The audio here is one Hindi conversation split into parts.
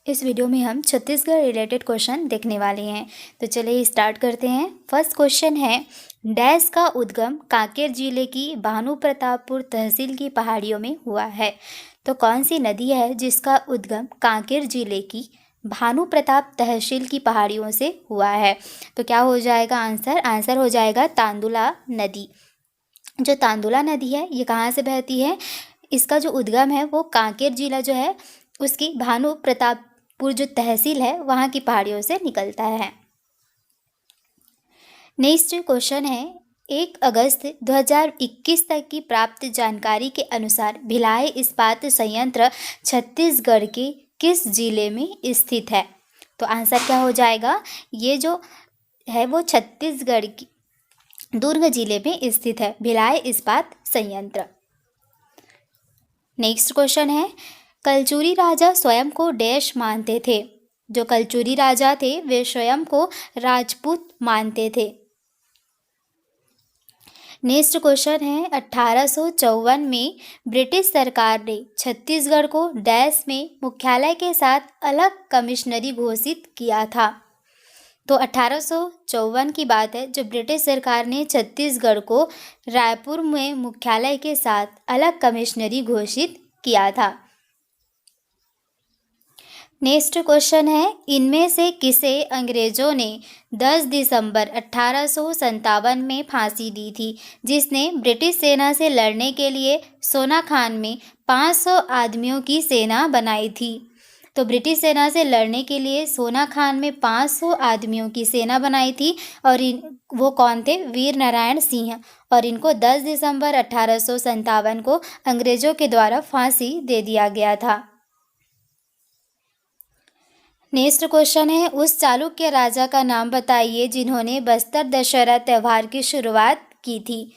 इस वीडियो में हम छत्तीसगढ़ रिलेटेड क्वेश्चन देखने वाले हैं। तो चलिए स्टार्ट करते हैं। फर्स्ट क्वेश्चन है, डैश का उद्गम कांकेर जिले की भानुप्रतापपुर तहसील की पहाड़ियों में हुआ है। तो कौन सी नदी है जिसका उद्गम कांकेर जिले की भानुप्रताप तहसील की पहाड़ियों से हुआ है? तो क्या हो जाएगा आंसर? आंसर हो जाएगा तांदुला नदी। जो तांदुला नदी है ये कहाँ से बहती है? इसका जो उद्गम है वो कांकेर जिला जो है उसकी भानु प्रतापपुर जो तहसील है वहाँ की पहाड़ियों से निकलता है। नेक्स्ट क्वेश्चन है, 1 अगस्त 2021 तक की प्राप्त जानकारी के अनुसार भिलाई इस्पात संयंत्र छत्तीसगढ़ के किस जिले में स्थित है? तो आंसर क्या हो जाएगा? ये जो है वो छत्तीसगढ़ की दुर्ग जिले में स्थित है भिलाई इस्पात संयंत्र। नेक्स्ट क्वेश्चन है, कलचुरी राजा स्वयं को डैश मानते थे? जो कलचुरी राजा थे वे स्वयं को राजपूत मानते थे। नेक्स्ट क्वेश्चन है, 1854 में ब्रिटिश सरकार ने छत्तीसगढ़ को डैश में मुख्यालय के साथ अलग कमिश्नरी घोषित किया था। तो 1854 की बात है जब ब्रिटिश सरकार ने छत्तीसगढ़ को रायपुर में मुख्यालय के साथ अलग कमिश्नरी घोषित किया था। नेक्स्ट क्वेश्चन है, इनमें से किसे अंग्रेजों ने 10 दिसंबर 1857 में फांसी दी थी, जिसने ब्रिटिश सेना से लड़ने के लिए सोनाखान में 500 आदमियों की सेना बनाई थी? तो ब्रिटिश सेना से लड़ने के लिए सोनाखान में 500 आदमियों की सेना बनाई थी और वो कौन थे? वीर नारायण सिंह। और इनको 10 दिसंबर 1857 को अंग्रेजों के द्वारा फांसी दे दिया गया था। नेक्स्ट क्वेश्चन है, उस चालुक्य राजा का नाम बताइए जिन्होंने बस्तर दशहरा त्यौहार की शुरुआत की थी।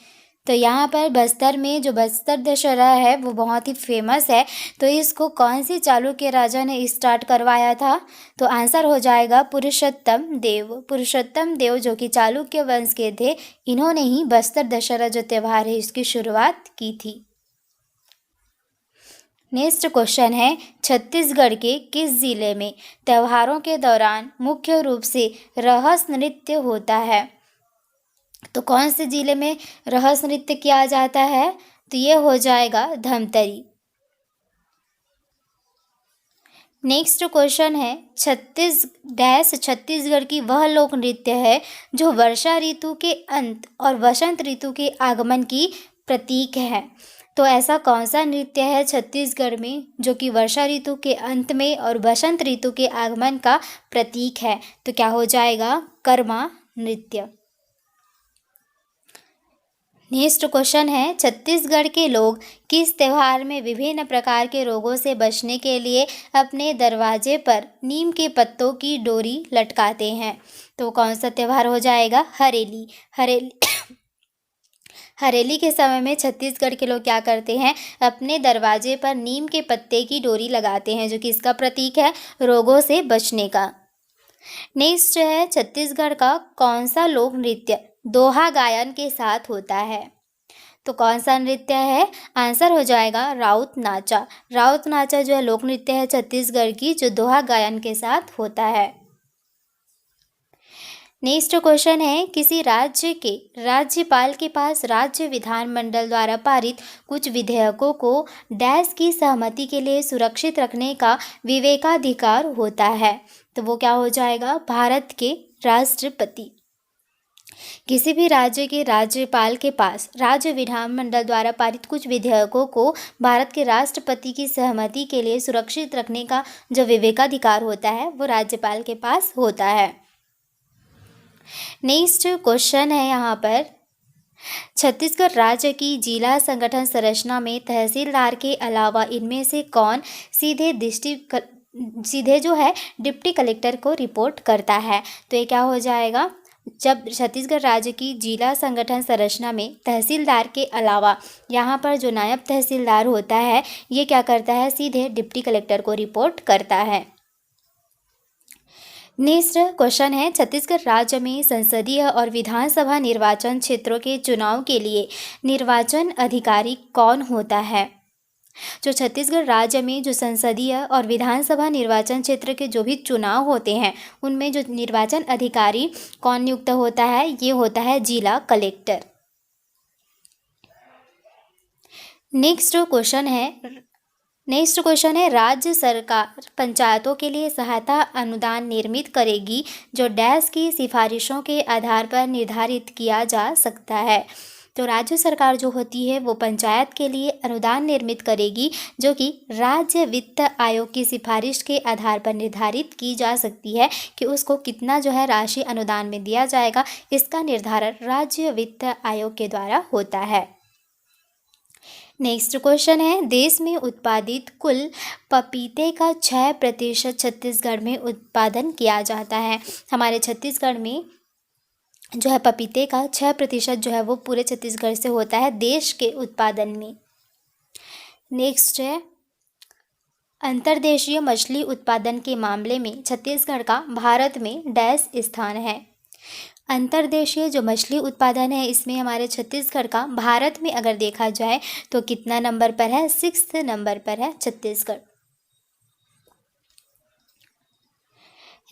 तो यहाँ पर बस्तर में जो बस्तर दशहरा है वो बहुत ही फेमस है। तो इसको कौन सी चालुक्य राजा ने स्टार्ट करवाया था? तो आंसर हो जाएगा पुरुषोत्तम देव। पुरुषोत्तम देव जो कि चालुक्य वंश के थे, इन्होंने ही बस्तर दशहरा जो त्यौहार है इसकी शुरुआत की थी। नेक्स्ट क्वेश्चन है, छत्तीसगढ़ के किस जिले में त्योहारों के दौरान मुख्य रूप से रहस नृत्य होता है? तो कौन से जिले में रहस नृत्य किया जाता है? तो ये हो जाएगा धमतरी। नेक्स्ट क्वेश्चन है, छत्तीसगढ़ की वह लोक नृत्य है जो वर्षा ऋतु के अंत और वसंत ऋतु के आगमन की प्रतीक है। तो ऐसा कौन सा नृत्य है छत्तीसगढ़ में जो कि वर्षा ऋतु के अंत में और वसंत ऋतु के आगमन का प्रतीक है? तो क्या हो जाएगा? कर्मा नृत्य। नेक्स्ट क्वेश्चन है, छत्तीसगढ़ के लोग किस त्यौहार में विभिन्न प्रकार के रोगों से बचने के लिए अपने दरवाजे पर नीम के पत्तों की डोरी लटकाते हैं? तो कौन सा त्यौहार हो जाएगा? हरेली। हरेली के समय में छत्तीसगढ़ के लोग क्या करते हैं? अपने दरवाजे पर नीम के पत्ते की डोरी लगाते हैं जो कि इसका प्रतीक है रोगों से बचने का। नेक्स्ट है, छत्तीसगढ़ का कौन सा लोक नृत्य दोहा गायन के साथ होता है? तो कौन सा नृत्य है? आंसर हो जाएगा राउत नाचा। राउत नाचा जो है लोक नृत्य है छत्तीसगढ़ की जो दोहा गायन के साथ होता है। नेक्स्ट क्वेश्चन है, किसी राज्य के राज्यपाल के पास राज्य विधानमंडल द्वारा पारित कुछ विधेयकों को डैश की सहमति के लिए सुरक्षित रखने का विवेकाधिकार होता है? तो वो क्या हो जाएगा? भारत के राष्ट्रपति। किसी भी राज्य के राज्यपाल के पास राज्य विधानमंडल द्वारा पारित कुछ विधेयकों को भारत के राष्ट्रपति की सहमति के लिए सुरक्षित रखने का जो विवेकाधिकार होता है वो राज्यपाल के पास होता है। नेक्स्ट क्वेश्चन है यहाँ पर, छत्तीसगढ़ राज्य की जिला संगठन संरचना में तहसीलदार के अलावा इनमें से कौन सीधे जो है डिप्टी कलेक्टर को रिपोर्ट करता है? तो ये क्या हो जाएगा? जब छत्तीसगढ़ राज्य की जिला संगठन संरचना में तहसीलदार के अलावा यहाँ पर जो नायब तहसीलदार होता है ये क्या करता है? सीधे डिप्टी कलेक्टर को रिपोर्ट करता है। नेक्स्ट क्वेश्चन है, छत्तीसगढ़ राज्य में संसदीय और विधानसभा निर्वाचन क्षेत्रों के चुनाव के लिए निर्वाचन अधिकारी कौन होता है? जो छत्तीसगढ़ राज्य में जो संसदीय और विधानसभा निर्वाचन क्षेत्र के जो भी चुनाव होते हैं उनमें जो निर्वाचन अधिकारी कौन नियुक्त होता है, ये होता है जिला कलेक्टर। नेक्स्ट क्वेश्चन है राज्य सरकार पंचायतों के लिए सहायता अनुदान निर्मित करेगी जो डैश की सिफारिशों के आधार पर निर्धारित किया जा सकता है। तो राज्य सरकार जो होती है वो पंचायत के लिए अनुदान निर्मित करेगी जो कि राज्य वित्त आयोग की सिफारिश के आधार पर निर्धारित की जा सकती है कि उसको कितना जो है राशि अनुदान में दिया जाएगा। इसका निर्धारण राज्य वित्त आयोग के द्वारा होता है। नेक्स्ट क्वेश्चन है देश में उत्पादित कुल पपीते का 6% छत्तीसगढ़ में उत्पादन किया जाता है। हमारे छत्तीसगढ़ में जो है पपीते का 6% जो है वो पूरे छत्तीसगढ़ से होता है देश के उत्पादन में। नेक्स्ट है अंतर्देशीय मछली उत्पादन के मामले में छत्तीसगढ़ का भारत में डैश स्थान है। अंतर्देशीय जो मछली उत्पादन है इसमें हमारे छत्तीसगढ़ का भारत में अगर देखा जाए तो कितना नंबर पर है, 6th नंबर पर है छत्तीसगढ़।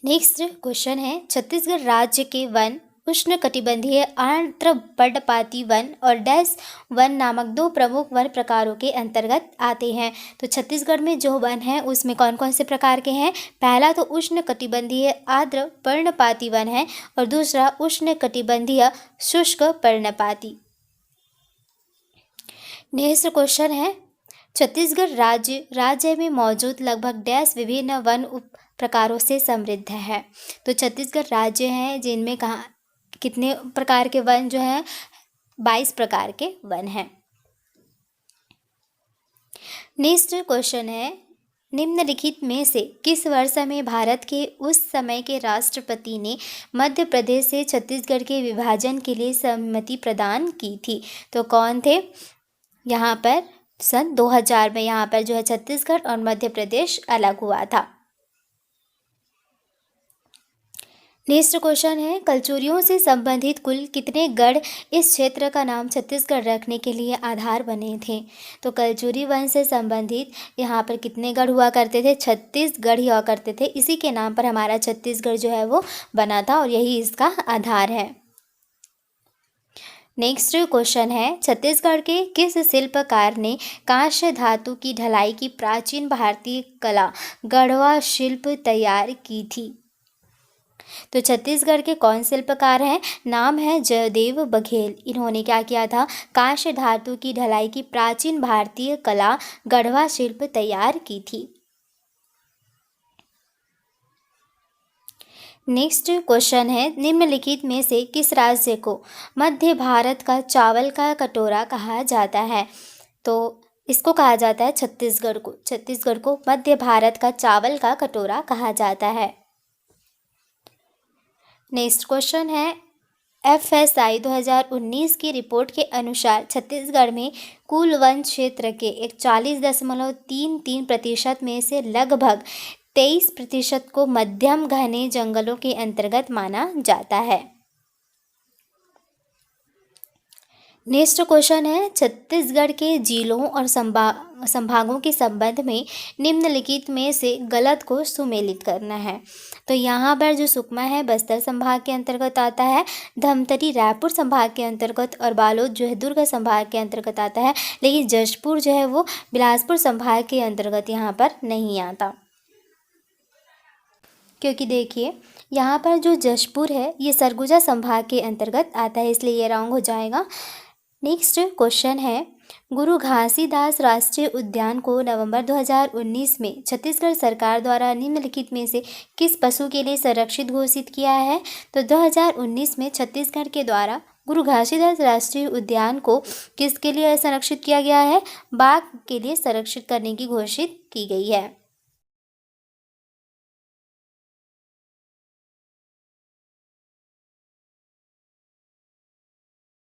नेक्स्ट क्वेश्चन है छत्तीसगढ़ राज्य के वन उष्णकटिबंधीय आर्द्र पर्णपाती वन और डैश वन नामक 2 प्रमुख वन प्रकारों के अंतर्गत आते हैं। तो छत्तीसगढ़ में जो वन है उसमें कौन कौन से प्रकार के हैं? पहला तो उष्णकटिबंधीय आर्द्र पर्णपाती वन है और दूसरा उष्णकटिबंधीय शुष्क पर्णपाती। नेक्स्ट क्वेश्चन है छत्तीसगढ़ राज्य में मौजूद लगभग डैश विभिन्न वन उप प्रकारों से समृद्ध है। तो छत्तीसगढ़ राज्य है जिनमें कहाँ कितने प्रकार के वन जो हैं? 22 प्रकार के वन हैं। नेक्स्ट क्वेश्चन है निम्नलिखित में से किस वर्ष में भारत के उस समय के राष्ट्रपति ने मध्य प्रदेश से छत्तीसगढ़ के विभाजन के लिए सहमति प्रदान की थी? तो कौन थे? यहाँ पर सन 2000 में यहाँ पर जो है छत्तीसगढ़ और मध्य प्रदेश अलग हुआ था। नेक्स्ट क्वेश्चन है कलचुरियों से संबंधित कुल कितने गढ़ इस क्षेत्र का नाम छत्तीसगढ़ रखने के लिए आधार बने थे? तो कलचुरी वंश से संबंधित यहाँ पर कितने गढ़ हुआ करते थे? 36 गढ़ हुआ करते थे। इसी के नाम पर हमारा छत्तीसगढ़ जो है वो बना था और यही इसका आधार है। नेक्स्ट क्वेश्चन है छत्तीसगढ़ के किस शिल्पकार ने कांस्य धातु की ढलाई की प्राचीन भारतीय कला गढ़वा शिल्प तैयार की थी? तो छत्तीसगढ़ के कौन शिल्पकार हैं? नाम है जयदेव बघेल। इन्होंने क्या किया था? कांस्य धातु की ढलाई की प्राचीन भारतीय कला गढ़वा शिल्प तैयार की थी। नेक्स्ट क्वेश्चन है निम्नलिखित में से किस राज्य को मध्य भारत का चावल का कटोरा कहा जाता है? तो इसको कहा जाता है छत्तीसगढ़ को मध्य भारत का चावल का कटोरा कहा जाता है। नेक्स्ट क्वेश्चन है FSI 2019 की रिपोर्ट के अनुसार छत्तीसगढ़ में कुल वन क्षेत्र के 41.33% में से लगभग 23% को मध्यम घने जंगलों के अंतर्गत माना जाता है। नेक्स्ट क्वेश्चन है छत्तीसगढ़ के जिलों और संभागों के संबंध में निम्नलिखित में से गलत को सुमेलित करना है। तो यहाँ पर जो सुकमा है बस्तर संभाग के अंतर्गत आता है, धमतरी रायपुर संभाग के अंतर्गत और बालोद जो है दुर्ग संभाग के अंतर्गत आता है, लेकिन जशपुर जो है वो बिलासपुर संभाग के अंतर्गत यहाँ पर नहीं आता। क्योंकि देखिए यहाँ पर जो जशपुर है ये सरगुजा संभाग के अंतर्गत आता है, इसलिए ये रॉन्ग हो जाएगा। नेक्स्ट क्वेश्चन है गुरु घासीदास राष्ट्रीय उद्यान को नवंबर 2019 में छत्तीसगढ़ सरकार द्वारा निम्नलिखित में से किस पशु के लिए संरक्षित घोषित किया है? तो 2019 में छत्तीसगढ़ के द्वारा गुरु घासीदास राष्ट्रीय उद्यान को किसके लिए संरक्षित किया गया है? बाघ के लिए संरक्षित करने की घोषित की गई है।